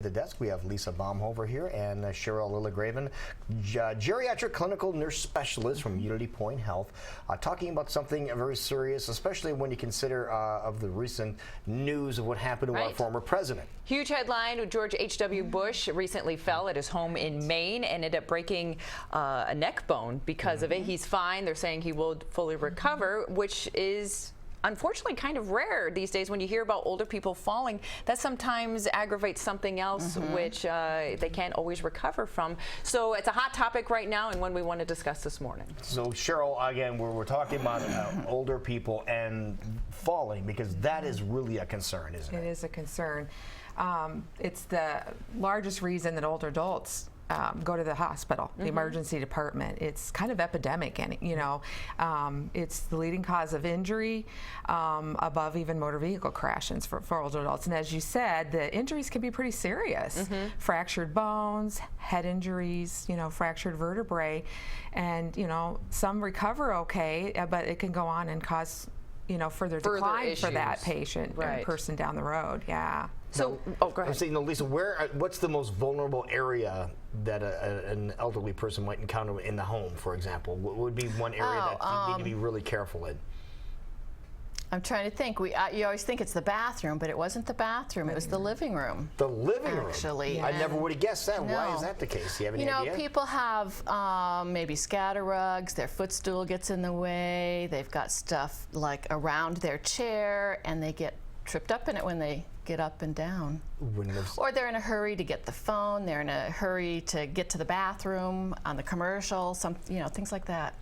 The desk, we have Lisa Baumhover here and Cheryl Lilligraven, geriatric clinical nurse specialist from UnityPoint Health, talking about something very serious, especially when you consider of the recent news of what happened to our former president. Huge headline: George H.W. Bush recently fell at his home in Maine and ended up breaking a neck bone because of it. He's fine. They're saying he will fully recover, which is unfortunately kind of rare these days. When you hear about older people falling, that sometimes aggravates something else which they can't always recover from. So it's a hot topic right now and one we want to discuss this morning. So Cheryl, again, we're talking about older people and falling, because that is really a concern, isn't it? It is a concern. It's the largest reason that older adults go to the hospital, the emergency department. It's kind of epidemic, and it's the leading cause of injury, above even motor vehicle crashes for older adults. And as you said, the injuries can be pretty serious. Fractured bones, head injuries, fractured vertebrae, and some recover okay, but it can go on and cause further decline issues for that patient or person down the road. Yeah. So, go ahead. I'm saying, Lisa, what's the most vulnerable area that an elderly person might encounter in the home, for example? What would be one area that you need to be really careful in? I'm trying to think. You always think it's the bathroom, but it wasn't the bathroom. It was the living room. The living room? Actually. I never would have guessed that. No. Why is that the case? Do you have any idea? People have maybe scatter rugs, their footstool gets in the way, they've got stuff like around their chair, and they get tripped up in it when they get up and down. Or they're in a hurry to get the phone, they're in a hurry to get to the bathroom on the commercial, things like that.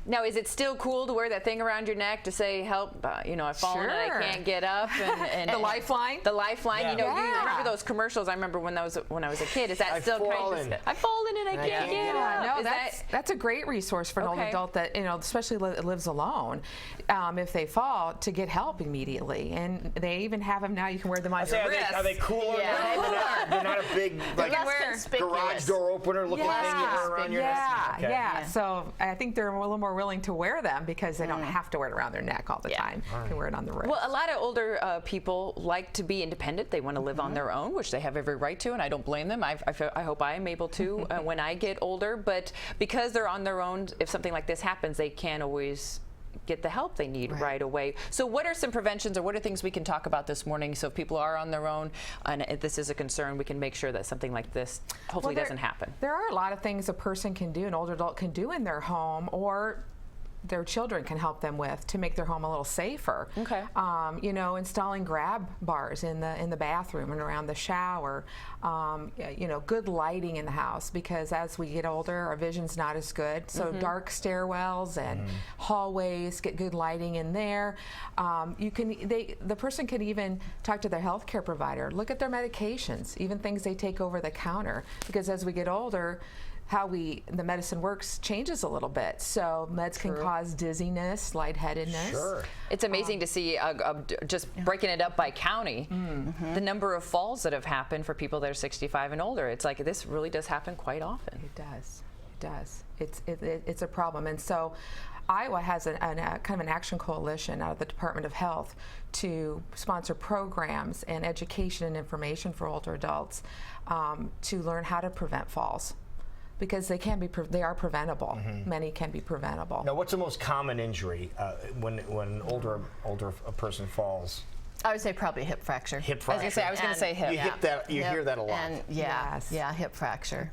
Now, is it still cool to wear that thing around your neck to say, help, I've fallen and I can't get up? And the lifeline? The lifeline. You remember those commercials? I remember when I was a kid. Is that still kind of, I've fallen and I can't get up? No, that's a great resource for an old adult that, especially lives alone, if they fall, to get help immediately. And they even have them now. You can wear them on your wrist. Are they cooler? Yeah. They're not a big garage door opener looking thing you wear around your neck? Yeah. So I think they're a little more willing to wear them because they don't have to wear it around their neck all the time. You can wear it on the wrist. Well, a lot of older people like to be independent. They want to live on their own, which they have every right to, and I don't blame them. I hope I am able to when I get older. But because they're on their own, if something like this happens, they can't always get the help they need right away. So what are some preventions, or what are things we can talk about this morning, so if people are on their own and if this is a concern, we can make sure that something like this hopefully doesn't happen? There are a lot of things a person can do, an older adult can do in their home, or their children can help them with, to make their home a little safer. Okay. Installing grab bars in the bathroom and around the shower. Good lighting in the house, because as we get older, our vision's not as good. So dark stairwells and hallways, get good lighting in there. The person can even talk to their healthcare provider, look at their medications, even things they take over the counter, because as we get older, how the medicine works changes a little bit. So meds can cause dizziness, lightheadedness. Sure. It's amazing to see, just breaking it up by county, the number of falls that have happened for people that are 65 and older. It's like this really does happen quite often. It does. It does. It's a problem. And so Iowa has kind of an action coalition out of the Department of Health to sponsor programs and education and information for older adults to learn how to prevent falls, because they are preventable. Many can be preventable. Now, what's the most common injury when older a person falls? I would say probably hip fracture. Hip fracture. I was going to say hip. You hear that a lot. And hip fracture.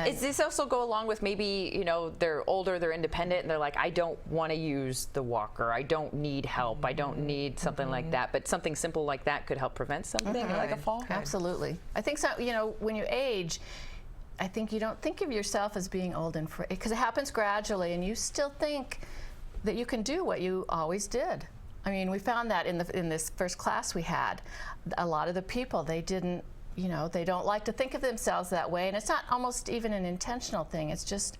Does this also go along with maybe, they're older, they're independent, and they're like, I don't want to use the walker, I don't need help, I don't need something like that, but something simple like that could help prevent something like a fall? Absolutely. I think so. When you age, I think you don't think of yourself as being old and free, because it happens gradually, and you still think that you can do what you always did. I mean, we found that in this first class we had. A lot of the people, they didn't, they don't like to think of themselves that way, and it's not almost even an intentional thing. It's just,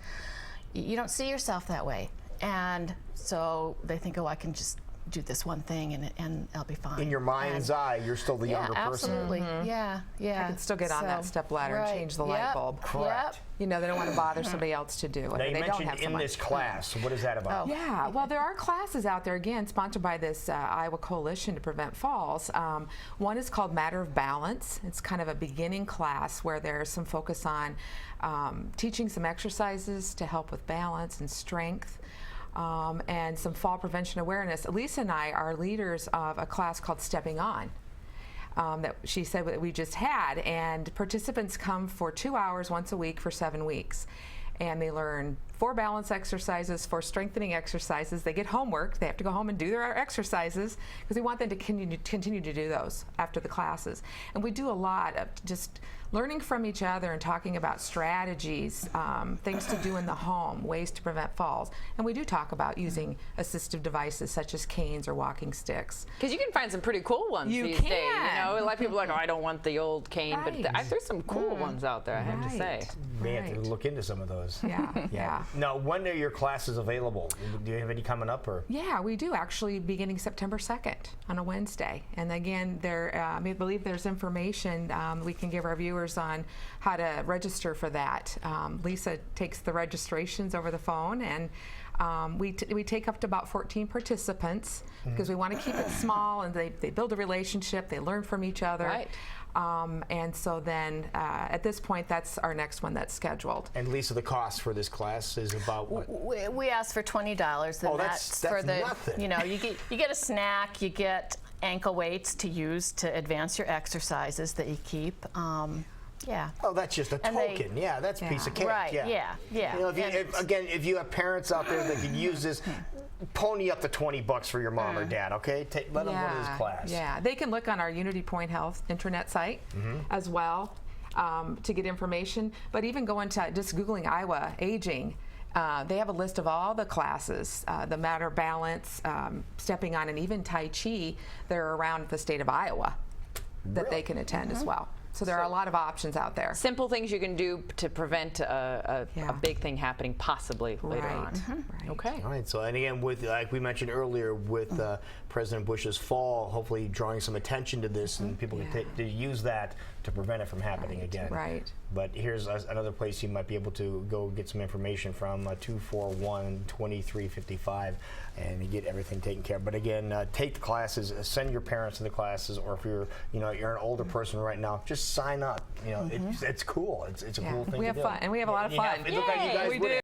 you don't see yourself that way. And so they think, oh, I can just do this one thing and I'll be fine. In your mind's eye, you're still the yeah, younger person. absolutely. Yeah, yeah. I can still get on that step ladder and change the light bulb. Correct. Yep. You know, they don't want to bother somebody else to do it. Now, you They don't mentioned have so in much. this class, what is that about? Yeah, well, there are classes out there, again, sponsored by this Iowa Coalition to Prevent Falls. One is called Matter of Balance. It's kind of a beginning class where there's some focus on teaching some exercises to help with balance and strength. And some fall prevention awareness. Lisa and I are leaders of a class called Stepping On. That she said that we just had, and participants come for 2 hours once a week for 7 weeks, and they learn 4 balance exercises, 4 strengthening exercises. They get homework. They have to go home and do their exercises because we want them to continue to do those after the classes. And we do a lot of just learning from each other and talking about strategies, things to do in the home, ways to prevent falls. And we do talk about using assistive devices such as canes or walking sticks. Because you can find some pretty cool ones You these can. days. You know, a lot of people are like, oh, I don't want the old cane, Right. but there's some cool ones out there, I have to say. May have to look into some of those. Yeah. Now, when are your classes available? Do you have any coming up, or? Yeah, we do actually, beginning September 2nd on a Wednesday. And again, I believe there's information we can give our viewers on how to register for that. Lisa takes the registrations over the phone, and we take up to about 14 participants because we want to keep it small, and they build a relationship, they learn from each other. Right. And so then at this point, that's our next one that's scheduled. And Lisa, the cost for this class is about what? We ask for $20, and Oh, that's for the nothing. you know, you get a snack, you get ankle weights to use to advance your exercises that you keep. Yeah. Oh, that's just a And they- token. Yeah, that's a piece of cake. Right, yeah. You know, if you have parents out there that could use this, pony up the $20 for your mom or dad, okay? Let them go to this class. Yeah, they can look on our UnityPoint Health intranet site as well to get information. But even going to just Googling Iowa aging, they have a list of all the classes, the Matter Balance, Stepping On, and even Tai Chi that are around the state of Iowa that they can attend as well. So there are a lot of options out there. Simple things you can do to prevent a Yeah. big thing happening possibly later on. Right. Okay. All right, so and again, with like we mentioned earlier, with President Bush's fall, hopefully drawing some attention to this, and people can to use that to prevent it from happening again. Right. But here's another place you might be able to go get some information from 241-2355, and you get everything taken care of. But again, take the classes, send your parents to the classes, or if you're you're an older person right now, just sign up. You know, it's cool. It's a cool thing We to have do. fun, and we have a lot of fun. It looked like you guys We would do.